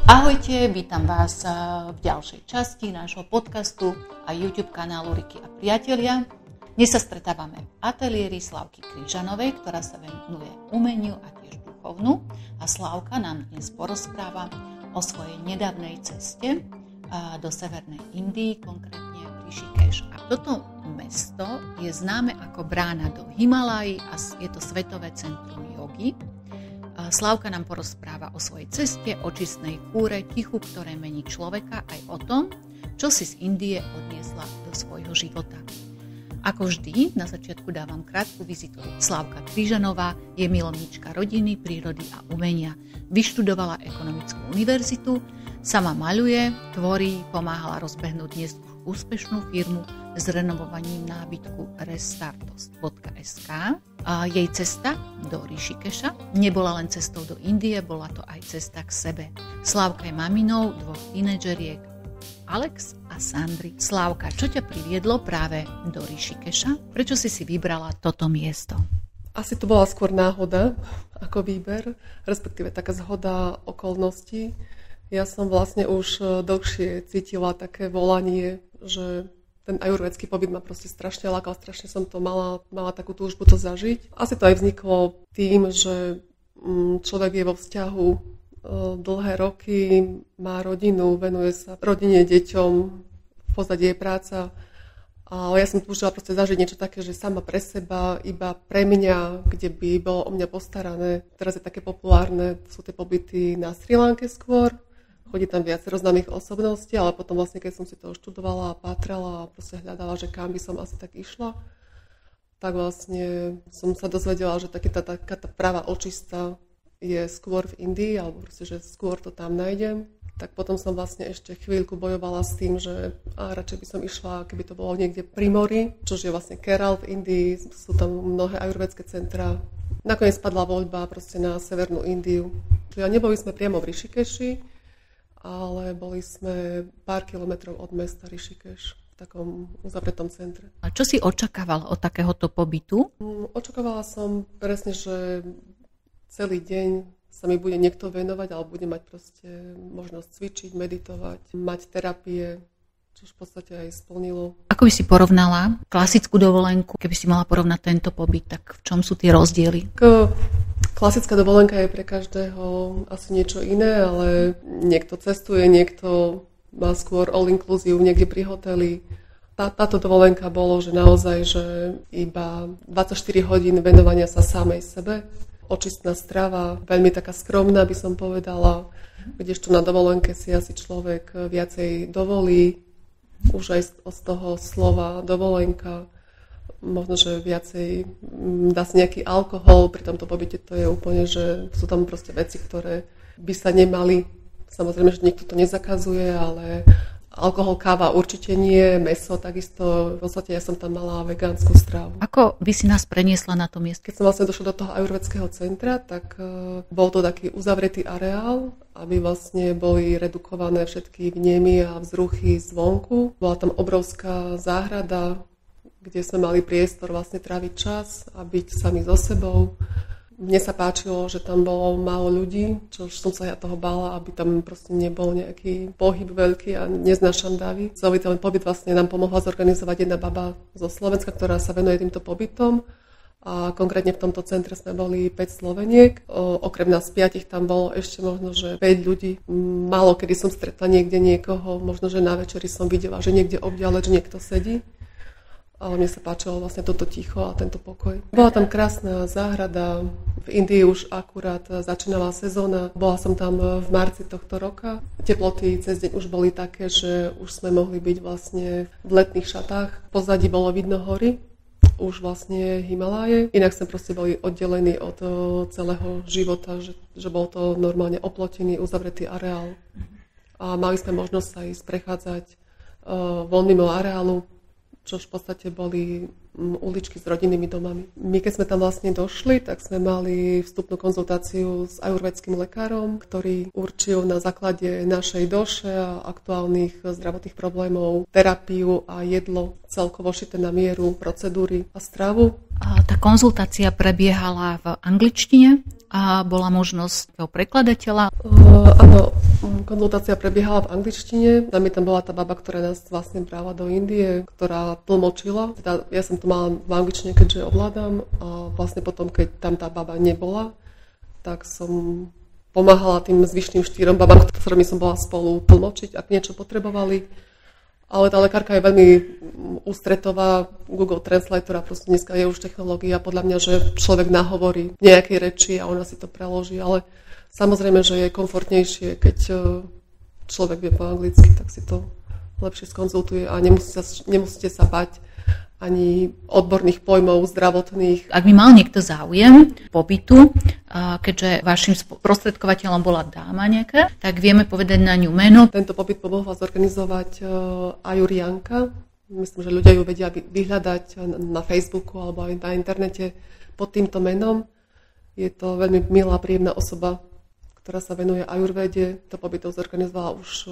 Ahojte, vítam vás v ďalšej časti nášho podcastu a YouTube kanálu Riky a priatelia. Dnes sa stretávame v ateliéri Slávky Kryžanovej, ktorá sa venuje umeniu a tiež duchovnu. A Slávka nám dnes porozpráva o svojej nedávnej ceste do severnej Indii, konkrétne Rishikesh. A toto mesto je známe ako brána do Himaláji a je to svetové centrum jogy. Slávka nám porozpráva o svojej ceste, o čistnej kúre, tichu, ktoré mení človeka, aj o tom, čo si z Indie odniesla do svojho života. Ako vždy, na začiatku dávam krátku vizitu. Slávka Kryžanová je milovníčka rodiny, prírody a umenia. Vyštudovala ekonomickú univerzitu, sama maľuje, tvorí, pomáhala rozbehnúť dnes úspešnú firmu s renovovaním nábytku restartos.sk. A jej cesta do Rishikeša nebola len cestou do Indie, bola to aj cesta k sebe. Slávka je maminou dvoch tínedžeriek, Alex a Sandry. Slávka, čo ťa priviedlo práve do Rishikeša? Prečo si vybrala toto miesto? Asi to bola skôr náhoda ako výber, respektíve taká zhoda okolností. Ja som vlastne už dlhšie cítila také volanie, že ten ajurvédsky pobyt ma proste strašne lákal, strašne som to mala takú túžbu to zažiť. Asi to aj vzniklo tým, že človek je vo vzťahu dlhé roky, má rodinu, venuje sa rodine, deťom, v podstate je práca. Ale ja som túžila proste zažiť niečo také, že sama pre seba, iba pre mňa, kde by bolo o mňa postarané. Teraz je také populárne, sú tie pobyty na Srí Lanke skôr. Chodí tam viacero známych osobností, ale potom vlastne, keď som si to študovala a pátrala a proste hľadala, že kam by som asi tak išla, tak vlastne som sa dozvedela, že taká tá práva očista je skôr v Indii, alebo proste, že skôr to tam nájdem. Tak potom som vlastne ešte chvíľku bojovala s tým, že radšej by som išla, keby to bolo niekde pri mori, čož je vlastne Kerala v Indii, sú tam mnohé ajurvédske centrá. Nakoniec padla voľba proste na severnú Indiu. Neboli sme priamo v Rishikeši, ale boli sme pár kilometrov od mesta Rishikesh, v takom uzavretom centre. A čo si očakávala od takéhoto pobytu? Očakávala som presne, že celý deň sa mi bude niekto venovať, alebo bude mať proste možnosť cvičiť, meditovať, mať terapie, čo v podstate aj splnilo. Ako by si porovnala klasickú dovolenku, keby si mala porovnať tento pobyt, tak v čom sú tie rozdiely? Klasická dovolenka je pre každého asi niečo iné, ale niekto cestuje, niekto má skôr all-inclusive niekde pri hoteli. Táto dovolenka bolo, že naozaj, že iba 24 hodín venovania sa samej sebe. Očistná strava, veľmi taká skromná by som povedala, kdežto na dovolenke si asi človek viacej dovolí, už aj z toho slova dovolenka. Možno, že viacej dá si nejaký alkohol, pri tomto pobyte to je úplne, že sú tam proste veci, ktoré by sa nemali. Samozrejme, že niekto to nezakazuje, ale alkohol, káva určite nie, mäso takisto. V podstate ja som tam mala vegánsku stravu. Ako by si nás preniesla na to miesto? Keď som vlastne došla do toho ajurvédskeho centra, tak bol to taký uzavretý areál, aby vlastne boli redukované všetky vnemy a vzruchy zvonku. Bola tam obrovská záhrada, kde sme mali priestor vlastne tráviť čas a byť sami so sebou. Mne sa páčilo, že tam bolo málo ľudí, čo som sa ja toho bála, aby tam proste nebol nejaký pohyb veľký a neznášam davy. Celý ten pobyt vlastne nám pomohla zorganizovať jedna baba zo Slovenska, ktorá sa venuje týmto pobytom. A konkrétne v tomto centre sme boli 5 Sloveniek. Okrem nás 5 tam bolo ešte možno, že 5 ľudí. Málo kedy som stretla niekde niekoho, možno, že na večeri som videla, že niekde obďaleč niekto sedí. Ale mne sa páčilo vlastne toto ticho a tento pokoj. Bola tam krásna záhrada, v Indii už akurát začínala sezóna. Bola som tam v marci tohto roka. Teploty cez deň už boli také, že už sme mohli byť vlastne v letných šatách. V pozadí bolo vidno hory, už vlastne Himaláje. Inak sme proste boli oddelení od celého života, že bol to normálne oplotený, uzavretý areál. A mali sme možnosť sa ísť prechádzať von mimo areálu, čo v podstate boli uličky s rodinnými domami. My keď sme tam vlastne došli, tak sme mali vstupnú konzultáciu s ajurvédskym lekárom, ktorý určil na základe našej doše a aktuálnych zdravotných problémov terapiu a jedlo celkovo šité na mieru, procedúry a stravu. A tá konzultácia prebiehala v angličtine a bola možnosť prekladateľa? Áno, konzultácia prebiehala v angličtine. Nami tam bola tá baba, ktorá nás vlastne brala do Indie, ktorá tlmočila. Teda ja som to mala v angličtine, keďže ovládam. A vlastne potom, keď tam tá baba nebola, tak som pomáhala tým zvyšným 4 babám, ktorými som bola spolu tlmočiť, ak niečo potrebovali. Ale tá lekárka je veľmi ústretová, Google Translator a proste dneska je už technológia. Podľa mňa, že človek nahovorí nejakej reči a ona si to preloží, ale samozrejme, že je komfortnejšie, keď človek vie po anglicky, tak si to lepšie skonzultuje a nemusíte sa bať ani odborných pojmov zdravotných. Ak by mal niekto záujem pobytu, keďže vašim sprostredkovateľom bola dáma nejaká, tak vieme povedať na ňu meno. Tento pobyt pomohla zorganizovať Ajur Janka. Myslím, že ľudia ju vedia vyhľadať na Facebooku alebo aj na internete pod týmto menom. Je to veľmi milá, príjemná osoba, ktorá sa venuje ajurvede. To pobytov zorganizovala už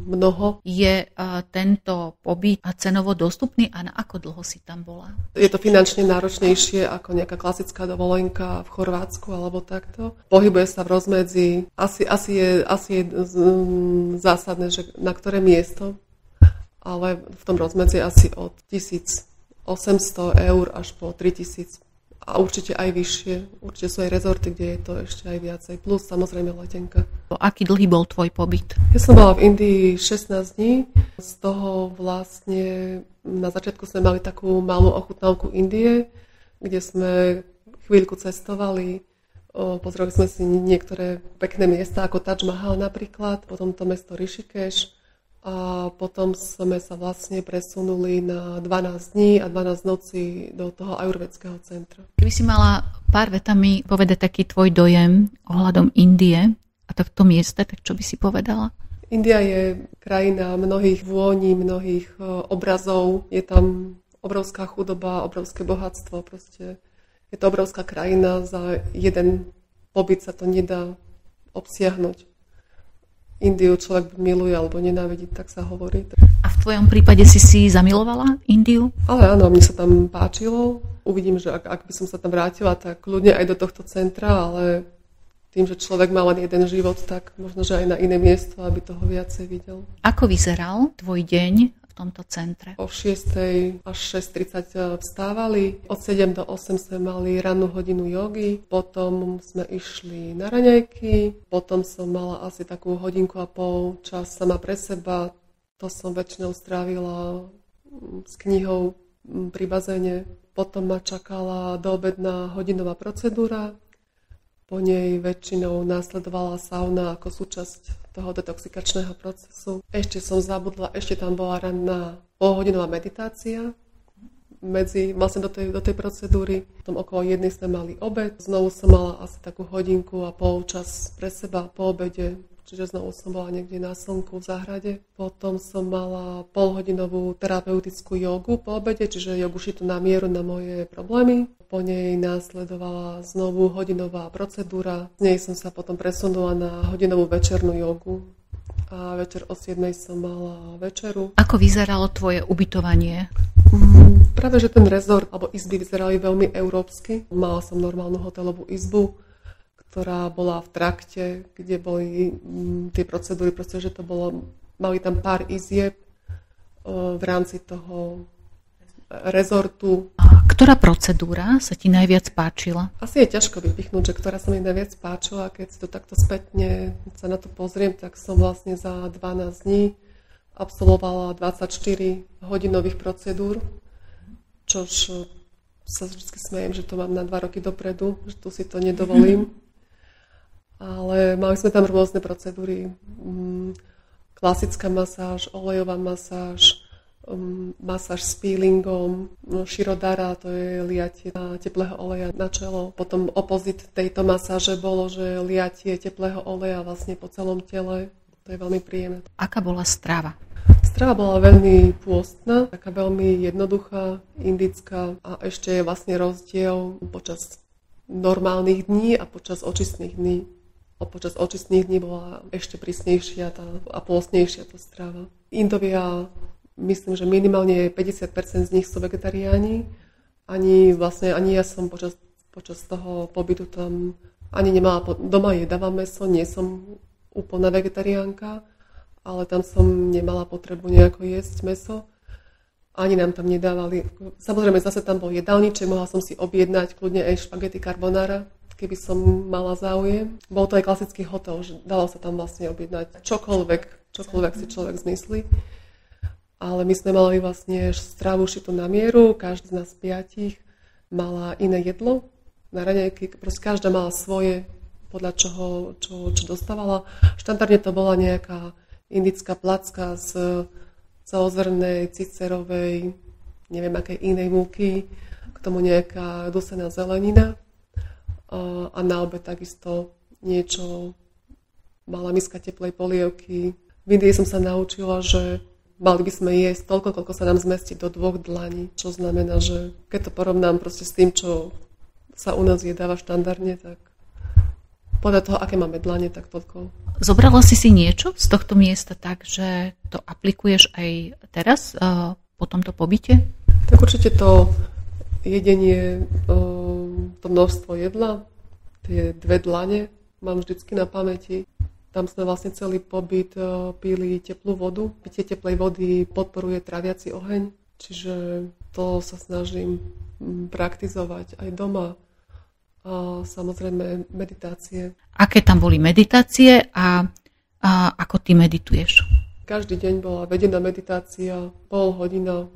mnoho. Je tento pobyt cenovo dostupný a na ako dlho si tam bola? Je to finančne náročnejšie ako nejaká klasická dovolenka v Chorvátsku alebo takto. Pohybuje sa v rozmedzi. Asi je zásadné, že na ktoré miesto, ale v tom rozmedzi asi od 1800 eur až po 3000. A určite aj vyššie. Určite sú aj rezorty, kde je to ešte aj viacej. Plus samozrejme letenka. Aký dlhý bol tvoj pobyt? Ja som bola v Indii 16 dní. Z toho vlastne na začiatku sme mali takú malú ochutnávku Indie, kde sme chvíľku cestovali. Pozreli sme si niektoré pekné miesta, ako Taj Mahal napríklad, potom to mesto Rishikesh. A potom sme sa vlastne presunuli na 12 dní a 12 nocí do toho ajurvédskeho centra. Keby si mala pár vetami povedať taký tvoj dojem ohľadom Indie a to v tom mieste, tak čo by si povedala? India je krajina mnohých vôní, mnohých obrazov. Je tam obrovská chudoba, obrovské bohatstvo. Proste je to obrovská krajina. Za jeden pobyt sa to nedá obsiahnuť. Indiu človek miluje alebo nenávidí, tak sa hovorí. A v tvojom prípade si zamilovala Indiu? Ale áno, mne sa tam páčilo. Uvidím, že ak by som sa tam vrátila, tak ľudne aj do tohto centra, ale tým, že človek má len jeden život, tak možno, že aj na iné miesto, aby toho viacej videl. Ako vyzeral tvoj deň v tomto centre? O 6 až 6:30 vstávali, od 7 do 8 sme mali rannú hodinu jogy, potom sme išli na raňajky, potom som mala asi takú hodinku a pol čas sama pre seba, to som väčšinou strávila s knihou pri bazéne, potom ma čakala doobedná hodinová procedúra, po nej väčšinou následovala sauna ako súčasť toho detoxikačného procesu. Ešte som zabudla, ešte tam bola ranná polhodinová meditácia vlastne do tej procedúry. Potom okolo 1 sme mali obed. Znovu som mala asi takú hodinku a pol čas pre seba po obede. Čiže znovu som bola niekde na slnku v záhrade. Potom som mala polhodinovú terapeutickú jogu po obede, čiže jogu šitú na mieru na moje problémy. Po nej následovala znovu hodinová procedúra. Z nej som sa potom presunula na hodinovú večernú jogu. A večer o 7 som mala večeru. Ako vyzeralo tvoje ubytovanie? Práve, že ten rezort alebo izby vyzerali veľmi európsky. Mala som normálnu hotelovú izbu, ktorá bola v trakte, kde boli tie procedúry, pretože to bolo, mali tam pár izieb v rámci toho rezortu. A ktorá procedúra sa ti najviac páčila? Asi je ťažko vypichnúť, že ktorá sa mi najviac páčila. Keď si to takto spätne sa na to pozriem, tak som vlastne za 12 dní absolvovala 24 hodinových procedúr, čož sa vždy smejem, že to mám na 2 roky dopredu, že tu si to nedovolím. Ale mali sme tam rôzne procedúry. Klasická masáž, olejová masáž, masáž s peelingom, širodara, to je liatie teplého oleja na čelo. Potom opozit tejto masáže bolo, že liatie teplého oleja vlastne po celom tele. To je veľmi príjemné. Aká bola strava? Strava bola veľmi pôstna, taká veľmi jednoduchá, indická a ešte je vlastne rozdiel počas normálnych dní a počas očistných dní. Počas očistných dní bola ešte prísnejšia a pôstnejšia tá strava. Indovia, myslím, že minimálne 50% z nich sú vegetariáni. Ani ja som počas toho pobytu tam ani nemala, doma jedávam mäso, nie som úplná vegetariánka, ale tam som nemala potrebu nejako jesť mäso. Ani nám tam nedávali. Samozrejme, zase tam bol jedálniček, mohla som si objednať kľudne aj špagety carbonara, keby som mala záujem. Bol to aj klasický hotel, že dalo sa tam vlastne objednať čokoľvek si človek zmyslí. Ale my sme mali vlastne stravu šitú na mieru, každý z nás 5 mala iné jedlo na raňajky, proste každá mala svoje, podľa čoho čo dostávala. Štandardne to bola nejaká indická placka z celozrnej, cicerovej, neviem akej inej múky, k tomu nejaká dusená zelenina a na obed takisto niečo, malá miska teplej polievky. V Indii som sa naučila, že mali by sme jesť toľko, koľko sa nám zmestí do 2 dlaní, čo znamená, že keď to porovnám proste s tým, čo sa u nás jedáva štandardne, tak podľa toho, aké máme dlane, tak toľko. Zobrala si niečo z tohto miesta tak, že to aplikuješ aj teraz po tomto pobyte? Tak určite to jedenie, to množstvo jedla, tie 2 dlane mám vždycky na pamäti. Tam sme vlastne celý pobyt pili teplú vodu. Pitie teplej vody podporuje tráviaci oheň, čiže to sa snažím praktizovať aj doma. A samozrejme meditácie. Aké tam boli meditácie a ako ty medituješ? Každý deň bola vedená meditácia, pol hodina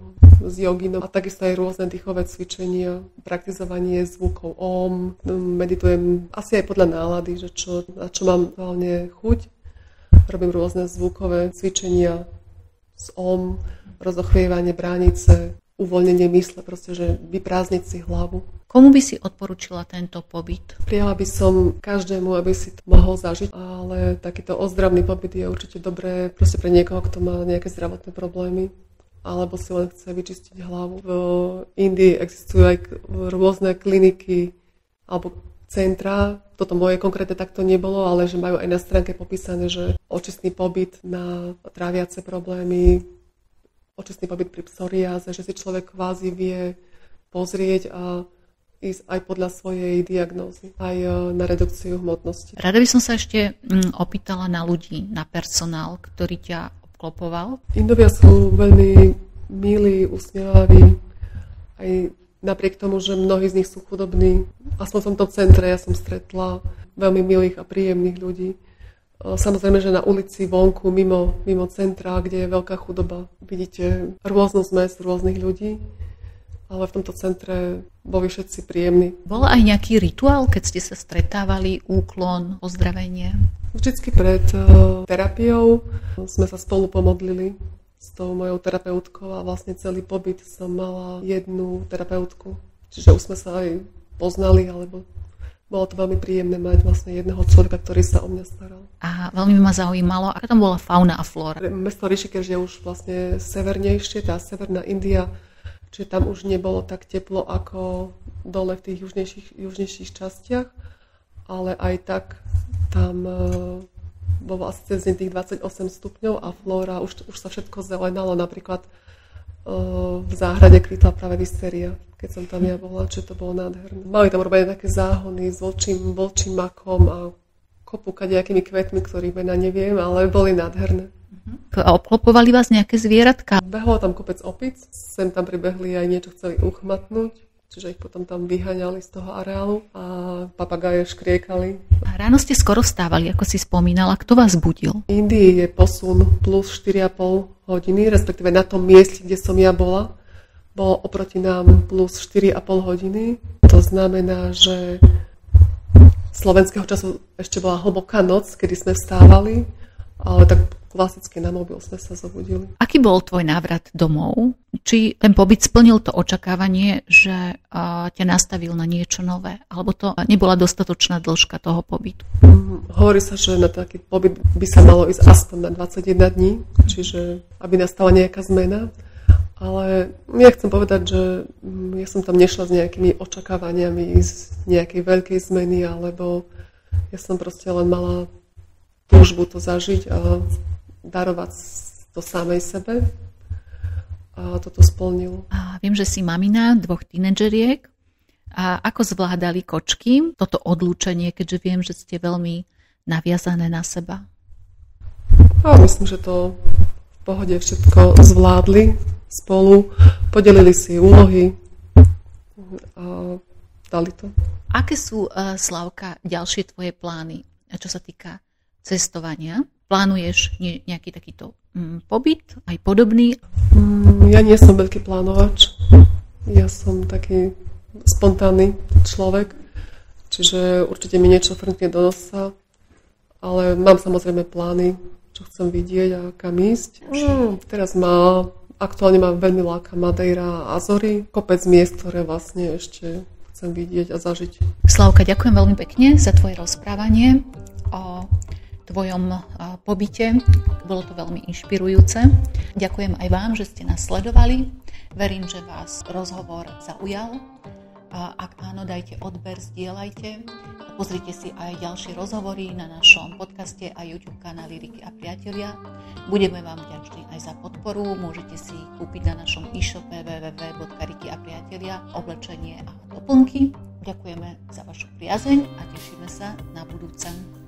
s joginom a takisto aj rôzne dýchové cvičenia, praktizovanie zvukov om. Meditujem asi aj podľa nálady, že na čo mám hlavne chuť. Robím rôzne zvukové cvičenia s om, rozochvievanie bránice, uvoľnenie mysle, proste, že vyprázdniť si hlavu. Komu by si odporúčila tento pobyt? Prijala by som každému, aby si to mohol zažiť, ale takýto ozdravný pobyt je určite dobré proste pre niekoho, kto má nejaké zdravotné problémy alebo si len chce vyčistiť hlavu. V Indii existujú aj rôzne kliniky alebo centra. Toto moje konkrétne takto nebolo, ale že majú aj na stránke popísané, že očistný pobyt na tráviace problémy, očistný pobyt pri psoriáze, že si človek kvázi vie pozrieť a ísť aj podľa svojej diagnózy, aj na redukciu hmotnosti. Rada by som sa ešte opýtala na ľudí, na personál, ktorý ťa obklopoval. Indovia sú veľmi milí, usmievaví, aj napriek tomu, že mnohí z nich sú chudobní. Aspoň v tomto centre ja som stretla veľmi milých a príjemných ľudí. Samozrejme, že na ulici vonku, mimo centra, kde je veľká chudoba, vidíte rôznu zmes rôznych ľudí. Ale v tomto centre boli všetci príjemní. Bol aj nejaký rituál, keď ste sa stretávali, úklon, pozdravenie? Vždycky pred terapiou sme sa spolu pomodlili s tou mojou terapeutkou a vlastne celý pobyt som mala jednu terapeutku. Čiže už sme sa aj poznali, alebo bolo to veľmi príjemné mať vlastne jedného človeka, ktorý sa o mňa staral. A veľmi ma zaujímalo, aká tam bola fauna a flóra? Mesto Rishikesh je už vlastne severnejšie, tá severná India, čiže tam už nebolo tak teplo ako dole v tých južnejších častiach, ale aj tak tam bolo asi cez tých 28 stupňov a flóra, už sa všetko zelenalo, napríklad v záhrade kvitla práve wisteria, keď som tam ja bola, čiže to bolo nádherné. Mali tam robené také záhony s vlčím makom a kopu kadejakými kvetmi, ktorých mena neviem, ale boli nádherné. A obklopovali vás nejaké zvieratka? Behlo tam kopec opic, sem tam pribehli aj niečo chceli uchmatnúť, čiže ich potom tam vyháňali z toho areálu a papagáje škriekali. A ráno ste skoro vstávali, ako si spomínala. Kto vás budil? V Indii je posun plus 4,5 hodiny, respektíve na tom mieste, kde som ja bola, bolo oproti nám plus 4,5 hodiny. To znamená, že slovenského času ešte bola hlboká noc, kedy sme vstávali, ale tak klasicky na mobil sme sa zobudili. Aký bol tvoj návrat domov? Či ten pobyt splnil to očakávanie, že ťa nastavil na niečo nové? Alebo to nebola dostatočná dĺžka toho pobytu? Hovorí sa, že na taký pobyt by sa malo ísť aspoň na 21 dní, čiže aby nastala nejaká zmena. Ale ja chcem povedať, že ja som tam nešla s nejakými očakávaniami z nejakej veľkej zmeny, alebo ja som proste len mala túžbu to zažiť a darovať to samej sebe. A toto splnil. A viem, že si mamina 2 tínedžeriek. A ako zvládali kočky toto odlúčenie, keďže viem, že ste veľmi naviazané na seba? A myslím, že to v pohode všetko zvládli spolu, podelili si úlohy a dali to. Aké sú, Slavka, ďalšie tvoje plány, čo sa týka cestovania? Plánuješ nejaký takýto pobyt, aj podobný? Ja nie som veľký plánovač. Ja som taký spontánny človek, čiže určite mi niečo frnkne do nosa, ale mám samozrejme plány, čo chcem vidieť a kam ísť. Teraz aktuálne ma veľmi láka Madeira a Azory, kopec miest, ktoré vlastne ešte chcem vidieť a zažiť. Slavka, ďakujem veľmi pekne za tvoje rozprávanie o tvojom pobyte. Bolo to veľmi inšpirujúce. Ďakujem aj vám, že ste nás sledovali. Verím, že vás rozhovor zaujal. Ak áno, dajte odber, zdieľajte. Pozrite si aj ďalšie rozhovory na našom podcaste a YouTube kanáli Riky a priatelia. Budeme vám vďační aj za podporu. Môžete si kúpiť na našom e-shope www.rikyapriatelia oblečenie a doplnky. Ďakujeme za vašu priazeň a tešíme sa na budúce.